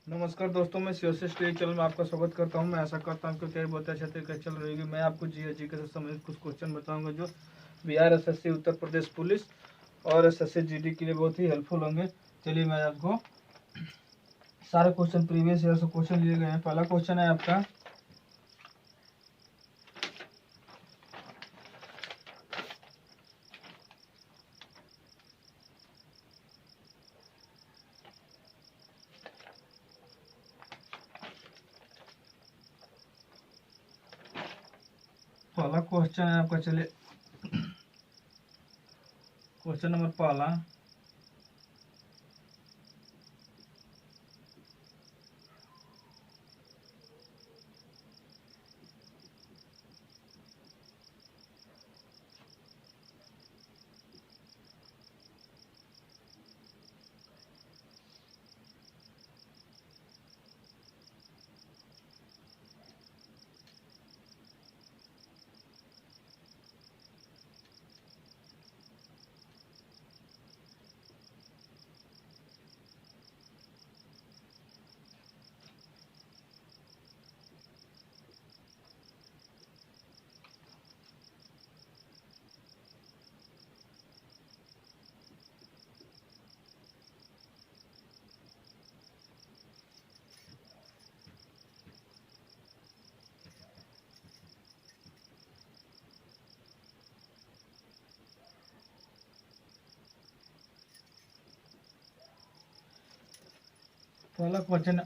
नमस्कार दोस्तों, मैं सीओसी स्टडी चैनल में आपका स्वागत करता हूं। मैं आशा करता हूं कि तैयारी बहुत अच्छे तरीके चल रही होगी। मैं आपको जीके से संबंधित कुछ क्वेश्चन बताऊंगा जो बिहार एसएससी, उत्तर प्रदेश पुलिस और एसएससी जीडी के लिए बहुत ही हेल्पफुल होंगे। चलिए मैं आपको सारे क्वेश्चन प्रीवियस ईयर से क्वेश्चन लिए गए हैं। पहला क्वेश्चन है आपका, चलिए क्वेश्चन नंबर पहला,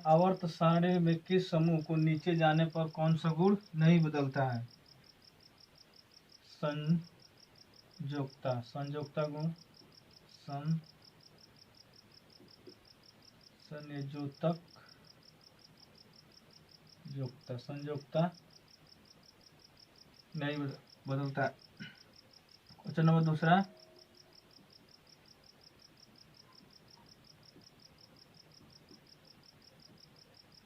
आवर्त सारणी में किस समूह को नीचे जाने पर कौन सा गुण नहीं बदलता है? संयोजकता गुण, संयोजकता नहीं बदलता। क्वेश्चन नंबर दूसरा,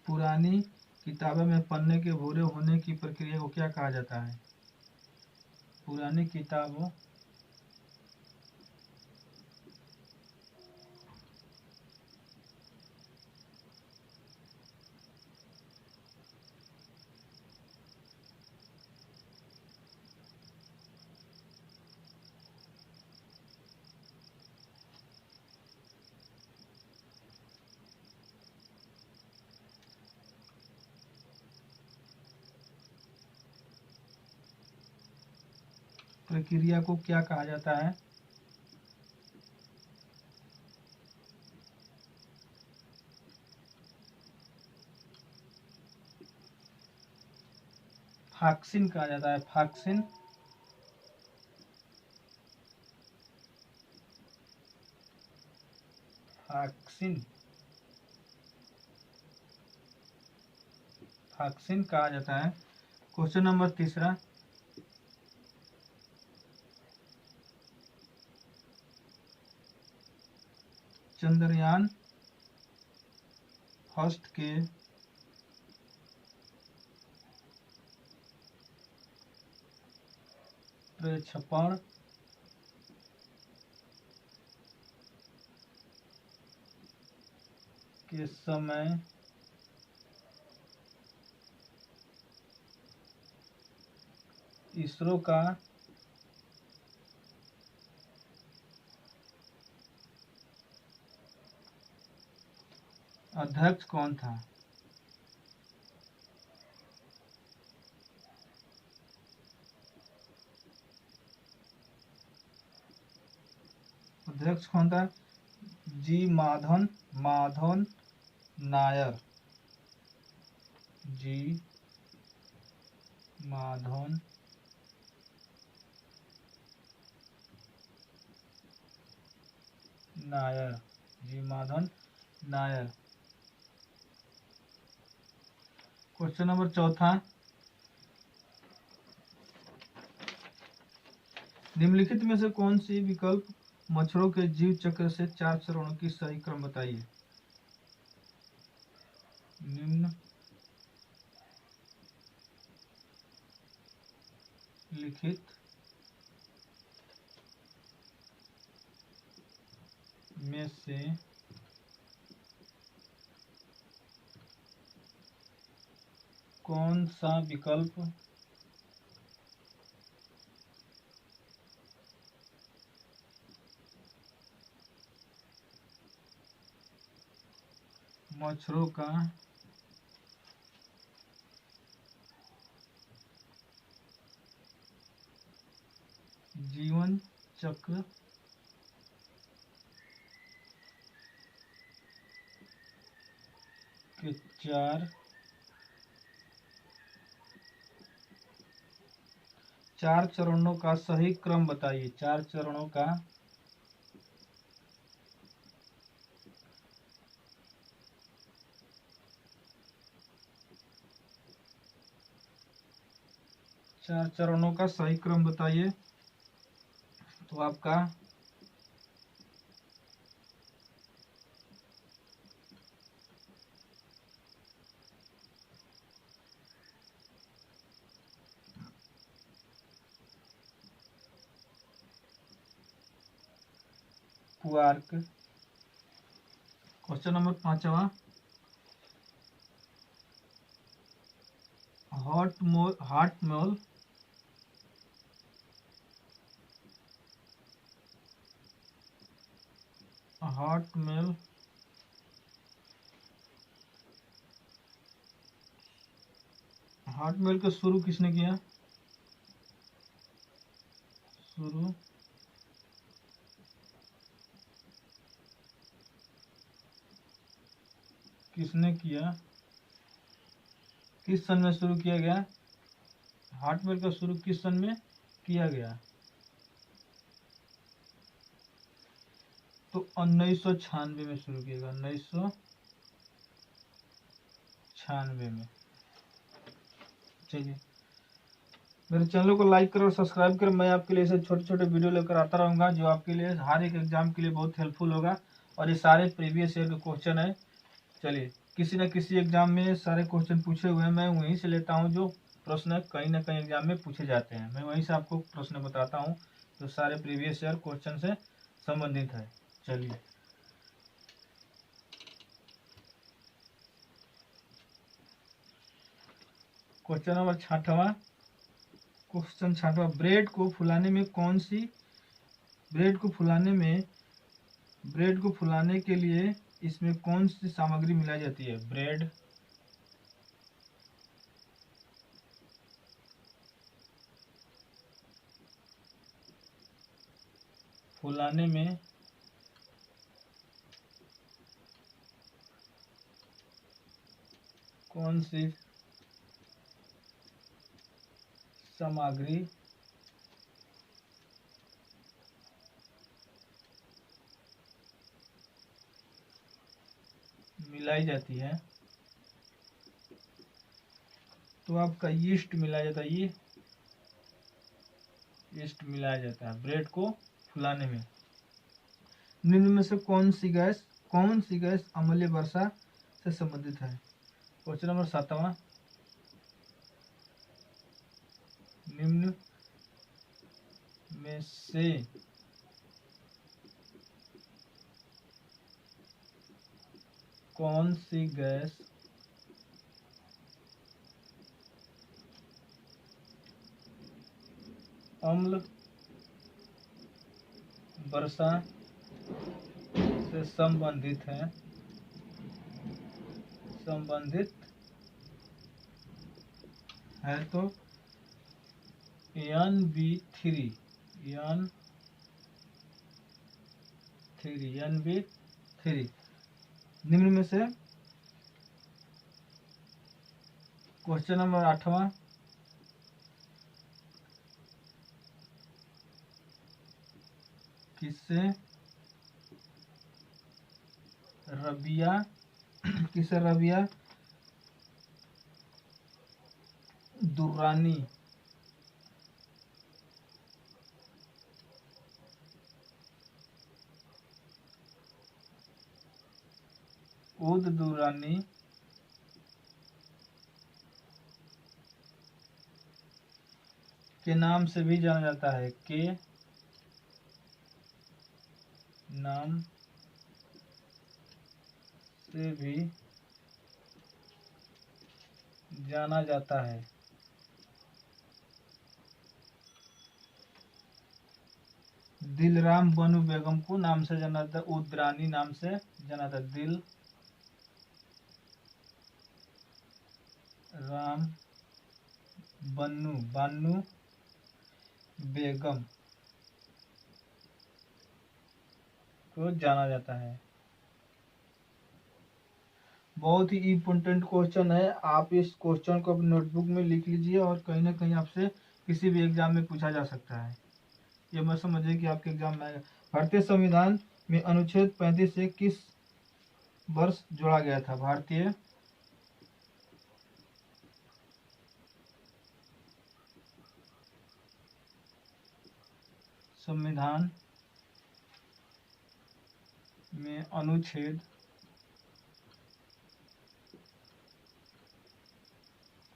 पुरानी किताबों में पन्ने के भूरे होने की प्रक्रिया को क्या कहा जाता है? पुरानी किताबों प्रक्रिया को क्या कहा जाता है? फाक्सिन कहा जाता है। फाक्सिन कहा जाता है। क्वेश्चन नंबर तीसरा, चंद्रयान फर्स्ट के प्रक्षेपण के समय इसरो का अध्यक्ष कौन था? अध्यक्ष कौन था? जी माधवन नायर। जी माधवन नायर। क्वेश्चन नंबर चौथा, निम्नलिखित में से कौन सी विकल्प मच्छरों के जीव चक्र से 4 चरणों की सही क्रम बताइए? निम्नलिखित में से कौन सा विकल्प मच्छरों का जीवन चक्र के चार चरणों का सही क्रम बताइए। 4 चरणों का सही क्रम बताइए। तो आपका क्वार्क। क्वेश्चन नंबर 5वां, हार्टमोल हार्टमेल का शुरू किसने किया? शुरू किसने किया? किस सन में शुरू किया गया? हार्टमेल का शुरू किस सन में किया गया? तो 1996 में शुरू किया गया। 1996 में। चलिए, मेरे चैनल को लाइक करें और सब्सक्राइब करें। मैं आपके लिए ऐसे छोटे छोटे वीडियो लेकर आता रहूँगा जो आपके लिए हर एक एग्जाम के लिए बहुत हेल्पफुल होगा। और ये सारे प्रीवियस ईयर के क्वेश्चन है। चलिए, किसी न किसी एग्जाम में सारे क्वेश्चन पूछे हुए हैं, मैं वहीं से लेता हूँ जो प्रश्न कहीं ना कहीं एग्जाम में पूछे जाते हैं। मैं वहीं से आपको प्रश्न बताता हूँ जो सारे प्रीवियस ईयर क्वेश्चन से संबंधित है। चलिए, क्वेश्चन नंबर 6वां। क्वेश्चन 6वां, ब्रेड को फुलाने के लिए इसमें कौन सी सामग्री मिलाई जाती है? ब्रेड फुलाने में कौन सी सामग्री मिलाई जाती है? तो आपका यीस्ट मिलाया जाता है। ये यीस्ट मिलाया जाता है ब्रेड को फुलाने में। निम्न में से कौन सी गैस अम्लीय वर्षा से संबंधित है? क्वेश्चन नंबर 7वां, निम्न में से कौन सी गैस अम्ल वर्षा से संबंधित है? तो NB3 निम्न में से क्वेश्चन नंबर 8वां, किससे रबिया दुर्रानी उद दुर्रानी के नाम से भी जाना जाता है? के नाम से भी जाना जाता है। दिलराम बनु बेगम को नाम से जाना जाता है, उद्रानी नाम से जाना जाता है। दिल राम बानू बेगम को जाना जाता है। बहुत ही इम्पोर्टेंट क्वेश्चन है, आप इस क्वेश्चन को अपनी नोटबुक में लिख लीजिए और कहीं ना कहीं आपसे किसी भी एग्जाम में पूछा जा सकता है। ये मत समझिए कि आपके एग्जाम में आएगा। भारतीय संविधान में अनुच्छेद 35 से किस वर्ष जोड़ा गया था? भारतीय संविधान में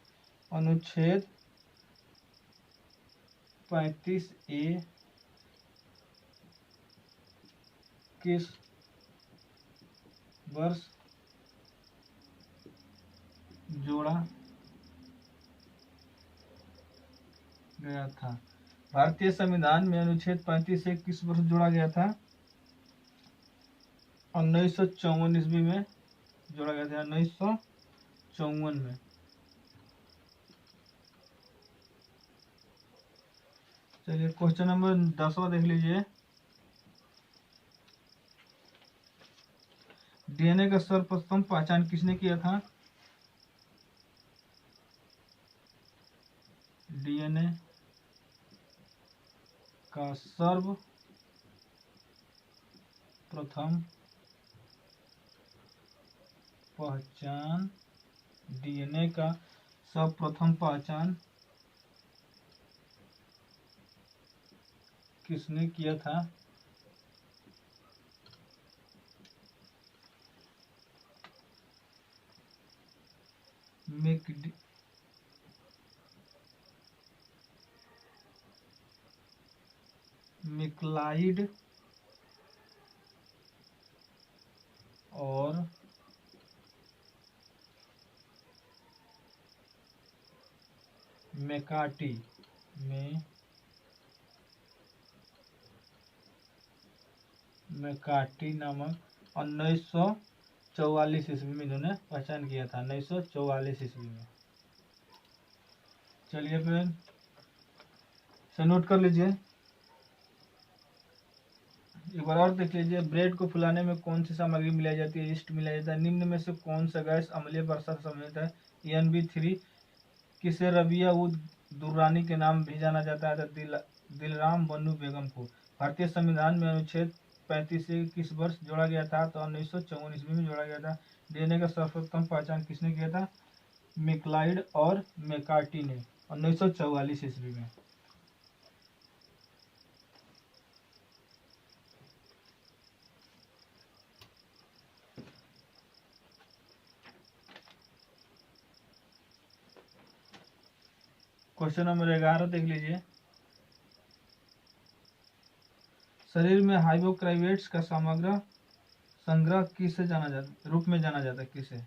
अनुच्छेद 35A किस वर्ष जोड़ा गया था? भारतीय संविधान में अनुच्छेद 35 से किस वर्ष जोड़ा गया था? 1954 ईस्वी में जोड़ा गया था। 1954 में। चलिए क्वेश्चन नंबर 10वां देख लीजिए। डीएनए का सर्वप्रथम पहचान किसने किया था? डीएनए का सर्वप्रथम पहचान डीएनए का सर्वप्रथम पहचान किसने किया था? मैक्लाइड और मैकार्टी नामक 1944 ईस्वी में इन्होंने पहचान किया था। 1944 ईस्वी में। चलिए फिर से नोट कर लीजिए। एक बार और देख लीजिए। ब्रेड को फुलाने में कौन सी सामग्री मिलाई जाती है? यीस्ट मिलाया जाता है। निम्न में से कौन सा गैस अम्लीय वर्षा से संबंधित है? EnB3। किसे रबिया उद दुर्रानी के नाम भी जाना जाता है? दिलराम बनु बेगम को। भारतीय संविधान में अनुच्छेद 35 से किस वर्ष जोड़ा गया था? तो 1954 ईस्वी में जोड़ा गया था। डीएनए का सर्वप्रथम पहचान किसने किया था? मैक्लाइड और मैकार्टी ने 1944 ईस्वी में। क्वेश्चन नंबर 11 देख लीजिए। शरीर में हाइपोक्राइवेट्स का समग्र संग्रह किसे जाना जाता रूप में जाना जाता है? किसे?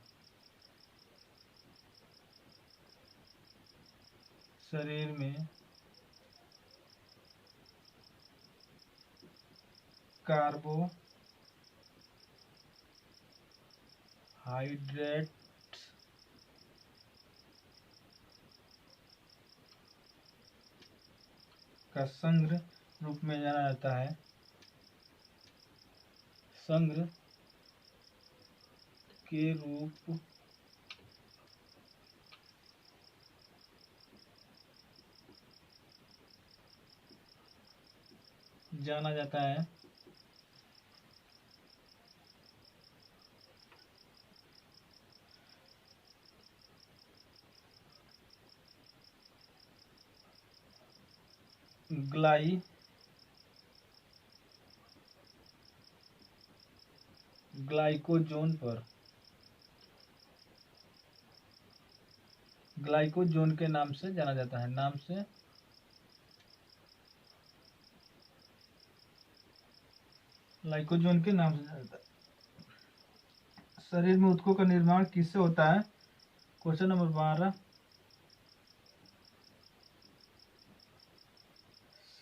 शरीर में कार्बोहाइड्रेट्स का संग्रह रूप में जाना जाता है। संग्रह के रूप जाना जाता है। ग्लाइकोजोन के नाम से जाना जाता है। नाम से ग्लाइकोजोन के नाम से जाना जाता है। शरीर में ऊतकों का निर्माण किससे होता है? Question number 12।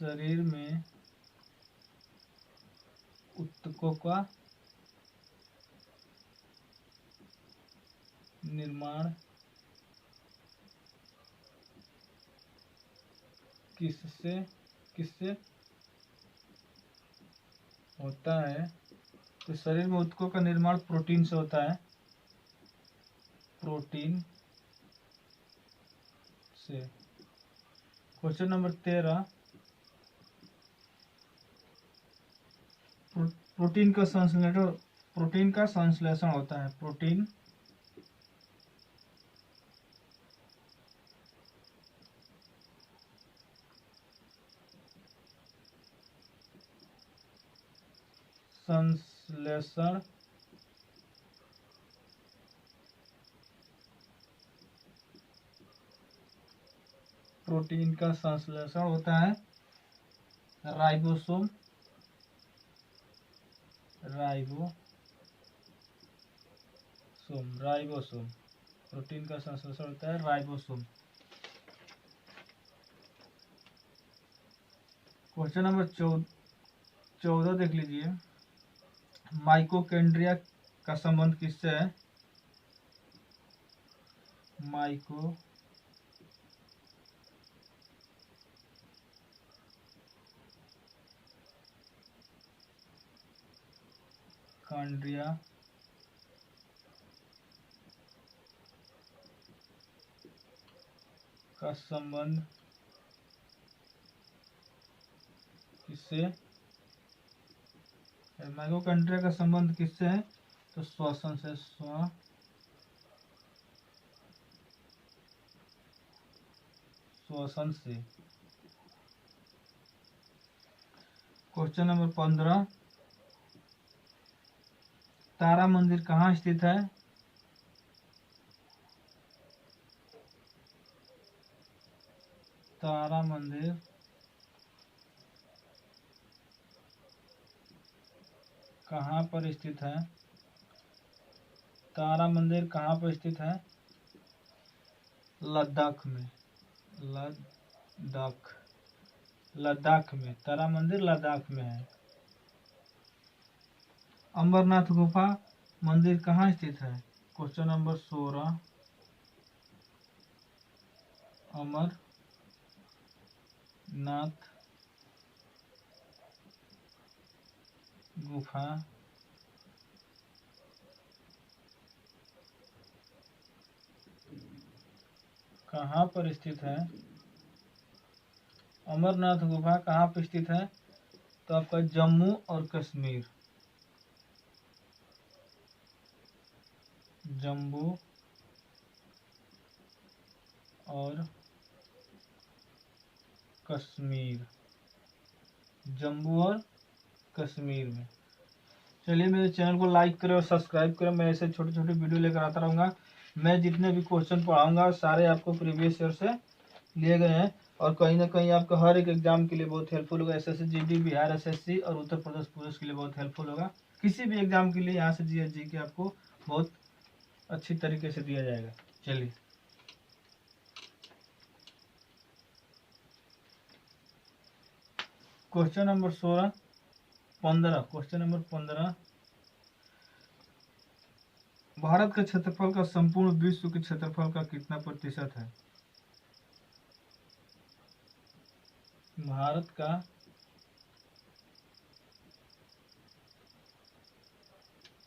शरीर में ऊतकों का निर्माण किससे किससे होता है? तो शरीर में ऊतकों का निर्माण प्रोटीन से होता है, प्रोटीन से। क्वेश्चन नंबर 13, प्रोटीन का संश्लेषण होता है, प्रोटीन संश्लेषण प्रोटीन का संश्लेषण होता है राइबोसोम, राइबोसोम। प्रोटीन का संश्लेषण होता है राइबोसोम। क्वेश्चन नंबर 14 देख लीजिए। माइटोकॉन्ड्रिया का संबंध किससे है? माइटोकॉन्ड्रिया का संबंध किससे? माइटोकॉन्ड्रिया का संबंध किससे है? तो श्वसन से, श्वसन से। क्वेश्चन नंबर 15, तारा मंदिर कहाँ स्थित है? तारा मंदिर कहाँ पर स्थित है? तारा मंदिर कहाँ पर स्थित है? लद्दाख में, लद्दाख में तारा मंदिर लद्दाख में है। अमरनाथ गुफा मंदिर कहाँ स्थित है? क्वेश्चन नंबर 16, अमरनाथ गुफा कहाँ पर स्थित है? अमरनाथ गुफा कहाँ पर स्थित है? तो आपका जम्मू और कश्मीर, जम्मू और कश्मीर, जम्मू और कश्मीर में। चलिए मेरे चैनल को लाइक करें और सब्सक्राइब करें। मैं ऐसे छोटे छोटे वीडियो लेकर आता रहूँगा। मैं जितने भी क्वेश्चन पढ़ाऊंगा सारे आपको प्रीवियस ईयर से लिए गए हैं और कहीं ना कहीं आपका हर एक एग्जाम के लिए बहुत हेल्पफुल होगा। एसएससी जीडी, बिहार एसएससी और उत्तर प्रदेश पुलिस के लिए बहुत हेल्पफुल होगा। किसी भी एग्जाम के लिए यहाँ से जीएस जी के आपको बहुत अच्छी तरीके से दिया जाएगा। चलिए question number 15, question number 15, Bharat का क्षेत्रफल का संपूर्ण विश्व के क्षेत्रफल का कितना प्रतिशत है? भारत का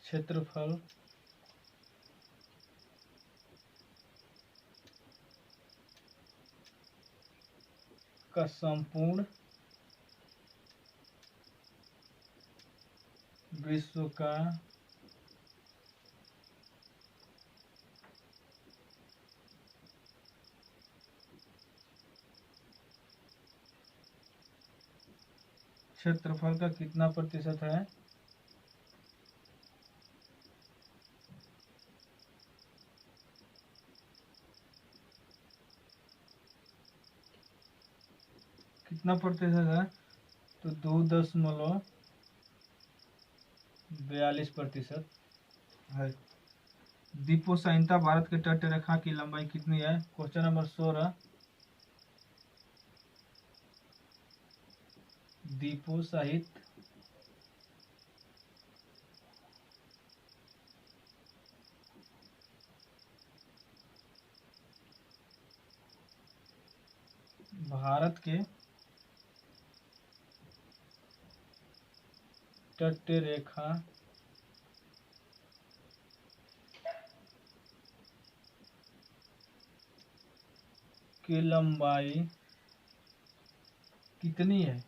क्षेत्रफल का संपूर्ण विश्व का क्षेत्रफल का कितना प्रतिशत है? कितना प्रतिशत है? तो 2.42% है। दीपोसाइनता भारत के तट रेखा की लंबाई कितनी है? क्वेश्चन नंबर 16, द्वीपों सहित भारत के तटीय रेखा की लंबाई कितनी है?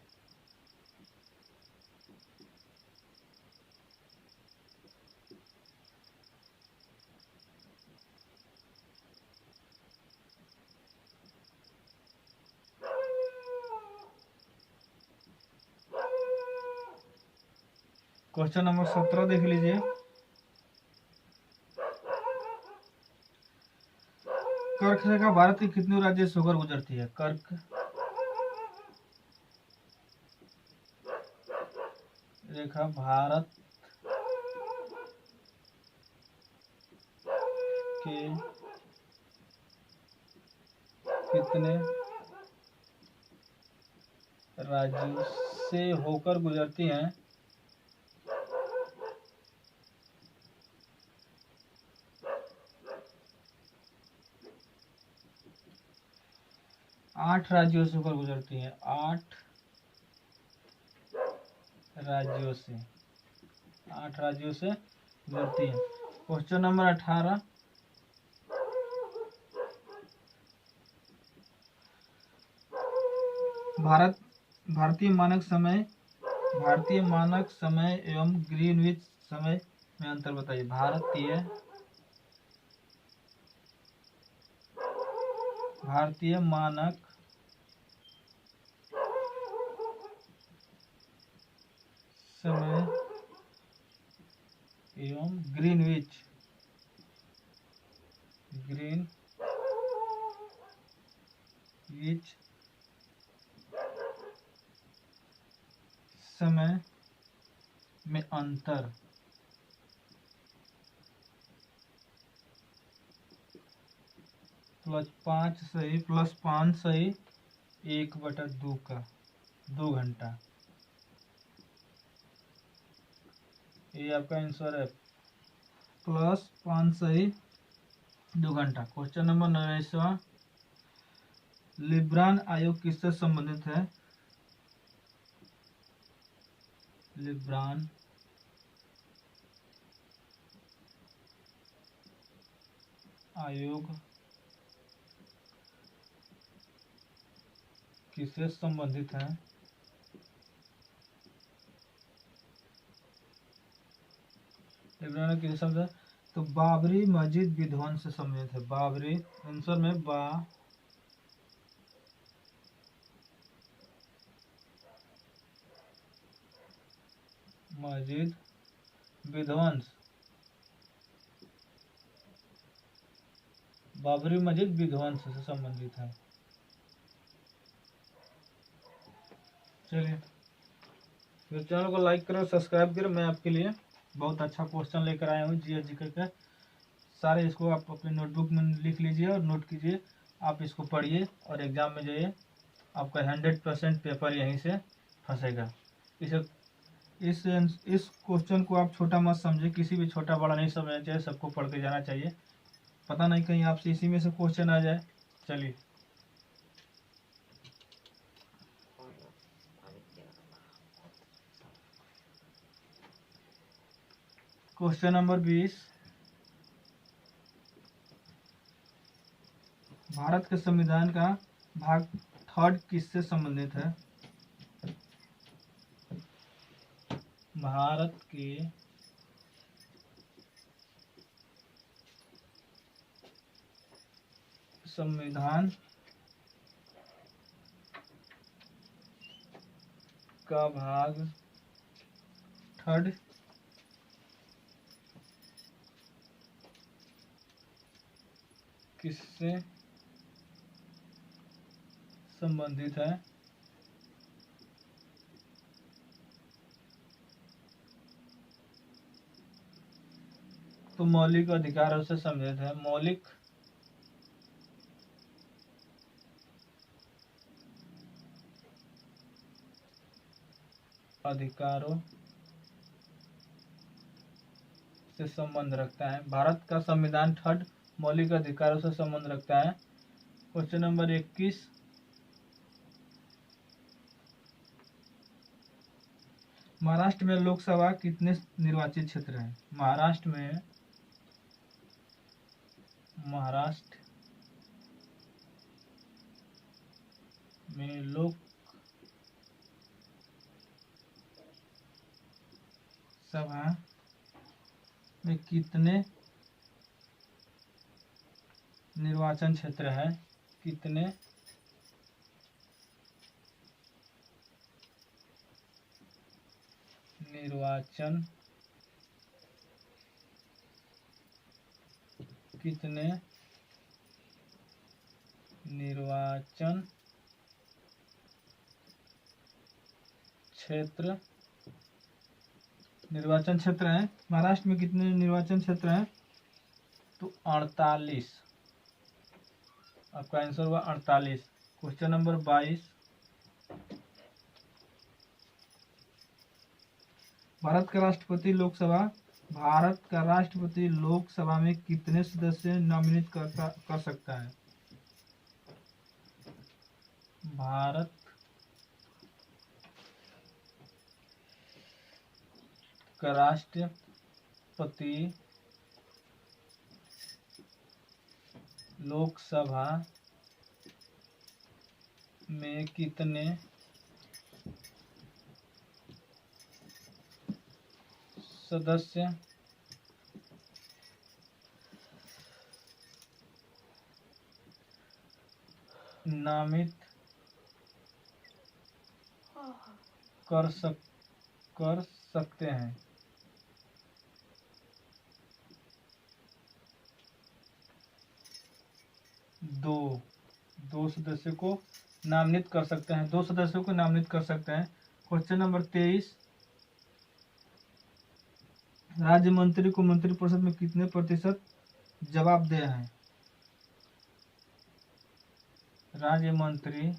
क्वेश्चन नंबर 17 देख लीजिए। कर्क रेखा भारत के कितने राज्य से होकर गुजरती है? कर्क रेखा भारत के कितने राज्यों से होकर गुजरती हैं? 8 राज्यों से होकर गुजरती हैं। 8 राज्यों से 8 राज्यों से गुजरती है। Question number 18। भारतीय मानक समय एवं ग्रीनविच समय में अंतर बताइए। भारतीय मानक समय एवं ग्रीनविच समय में अंतर +5 सही 1/2 का 2 घंटा। ये आपका आंसर है, +5 सही 2 घंटा। Question number 19वां। लिब्रान आयोग किससे संबंधित है? लिब्रान आयोग किससे संबंधित है? लिब्रान किससे संबंधित है? तो बाबरी मस्जिद विध्वंस से संबंधित है। बाबरी आंसर में मस्जिद विध्वंस, बाबरी मस्जिद विध्वंस से संबंधित है। चलिए, मेरे चैनल को लाइक करें, सब्सक्राइब करें। मैं आपके लिए बहुत अच्छा क्वेश्चन लेकर आया हूँ जीएस जीके के सारे। इसको आप अपने नोटबुक में लिख लीजिए और नोट कीजिए। आप इसको पढ़िए और एग्जाम में जाइए। आपका 100% पेपर यहीं से फंसेगा। इस क्वेश्चन को आप छोटा मत समझिए, किसी भी छोटा बड़ा नहीं समझना चाहिए, सबको पढ़ के जाना चाहिए। पता नहीं कहीं आपसे इसी में से क्वेश्चन आ जाए। चलिए, क्वेश्चन नंबर 20। भारत के संविधान का भाग 3 किससे संबंधित है? भारत के संविधान का भाग 3 किससे संबंधित है? तो मौलिक अधिकारों से संबंधित है। मौलिक अधिकारों से संबंध रखता है। भारत का संविधान 3 मौलिक अधिकारों से संबंध रखता है। क्वेश्चन नंबर 21, महाराष्ट्र में लोकसभा कितने निर्वाचित क्षेत्र हैं? महाराष्ट्र में लोकसभा में कितने निर्वाचन क्षेत्र है? कितने निर्वाचन क्षेत्र हैं? महाराष्ट्र में कितने निर्वाचन क्षेत्र हैं? तो 48। आपका आंसर हुआ 48। क्वेश्चन नंबर 22, भारत का राष्ट्रपति लोकसभा में कितने सदस्य नॉमिनेट कर सकता है? भारत का राष्ट्रपति लोकसभा में कितने सदस्य नामित कर सकते हैं? 2 सदस्यों को नामित कर सकते हैं। 2 सदस्यों को नामित कर सकते हैं। क्वेश्चन नंबर 23, राज्य मंत्री को मंत्रिपरिषद में कितने प्रतिशत जवाबदेह हैं? राज्य मंत्री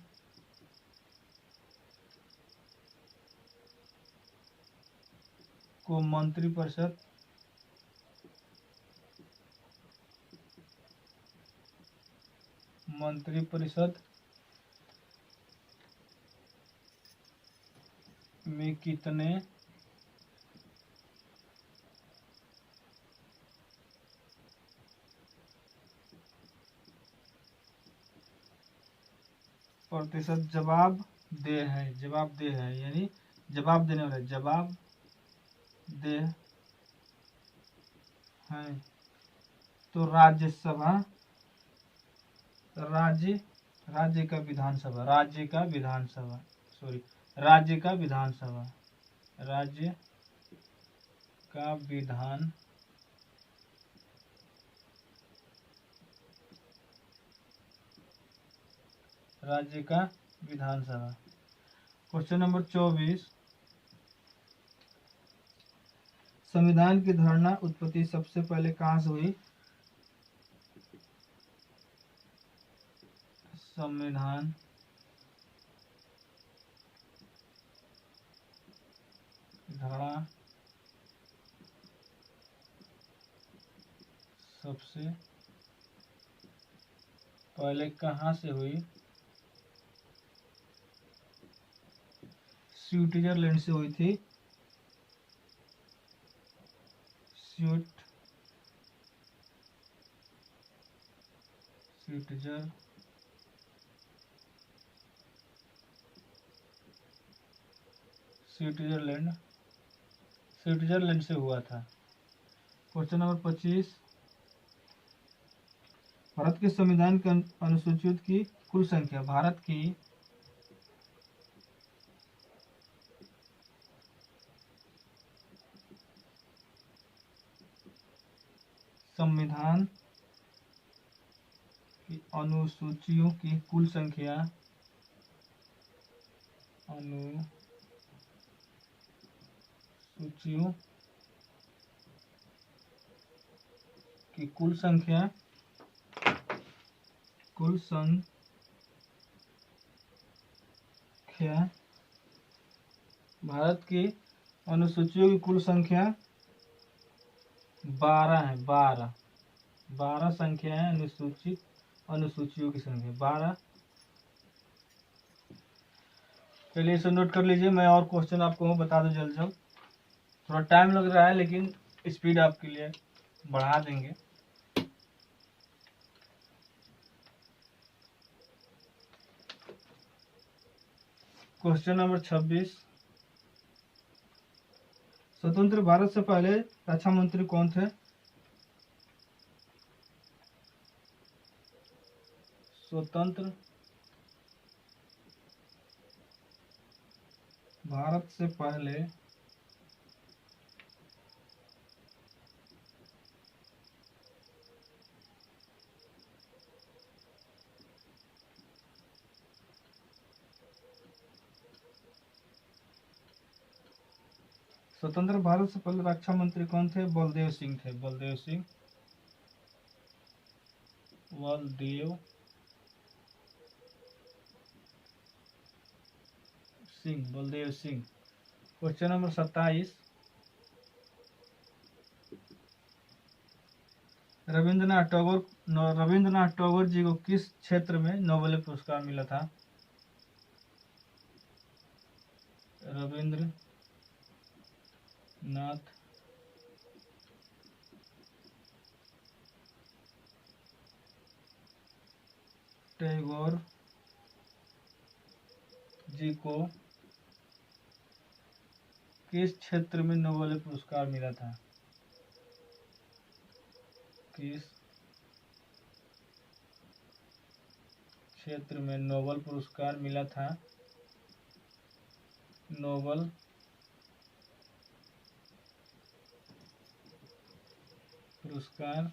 को मंत्रिपरिषद में कितने प्रतिशत जवाबदेह है? यानी जवाब देने वाले, जवाबदेह है। तो राज्य का विधानसभा क्वेश्चन नंबर 24, संविधान की धारणा उत्पत्ति सबसे पहले कहाँ से हुई? संविधान धारणा सबसे पहले कहाँ से हुई? स्विट्जरलैंड से हुई थी। स्विट्जरलैंड से हुआ था। क्वेश्चन नंबर 25, भारत के संविधान के अनुसूचियों की कुल संख्या? भारत की संविधान की अनुसूचियों की कुल संख्या भारत की अनुसूचियों की कुल संख्या 12 है। 12 संख्या है अनुसूचियों की संख्या 12। चलिए इसे नोट कर लीजिए। मैं और क्वेश्चन आपको बता दूं जल्द जल्द। थोड़ा टाइम लग रहा है लेकिन स्पीड आपके लिए बढ़ा देंगे। क्वेश्चन नंबर 26, स्वतंत्र भारत से पहले रक्षा मंत्री कौन थे? स्वतंत्र भारत से पहले स्वतंत्र भारत से पहले रक्षा मंत्री कौन थे? बलदेव सिंह थे। बलदेव सिंह बलदेव सिंह। क्वेश्चन नंबर 27, रविंद्रनाथ टैगोर जी को किस क्षेत्र में नोबेल पुरस्कार मिला था? रविंद्रनाथ टैगोर जी को किस क्षेत्र में नोबेल पुरस्कार मिला था? किस क्षेत्र में नोबेल पुरस्कार मिला था? नोबेल पुरस्कार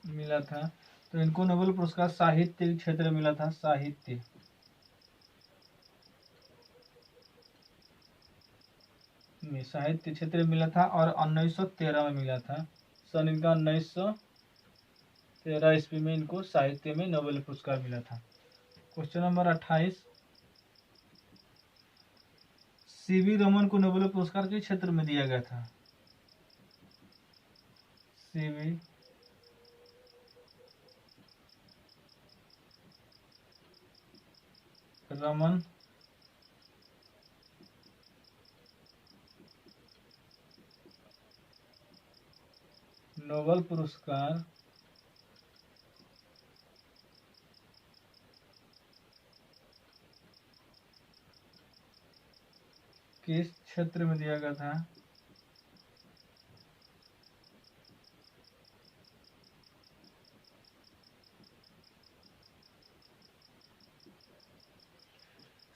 मिला था। तो इनको नोबेल पुरस्कार साहित्य के क्षेत्र में मिला था। साहित्य क्षेत्र में मिला था और 1913 में मिला था। सन इनका 1913 ईस्वी में इनको साहित्य में नोबेल पुरस्कार मिला था। क्वेश्चन नंबर 28, सीवी रमन को नोबेल पुरस्कार किस क्षेत्र में दिया गया था? सीवी रमन नोबेल पुरस्कार किस क्षेत्र में दिया गया था?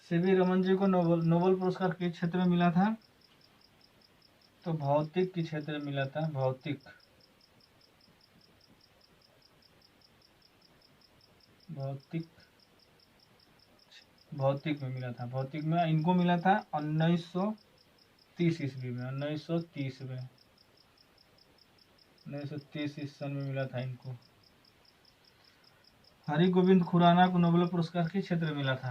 सीवी रमन जी को नोबेल पुरस्कार किस क्षेत्र में मिला था? तो भौतिक के क्षेत्र में मिला था। भौतिक में मिला था। भौतिक में इनको मिला था 1930 ईस्वी में। 1930 ईस्वी सन में मिला था इनको। हरि गोविंद खुराना को नोबेल पुरस्कार किस क्षेत्र में मिला था?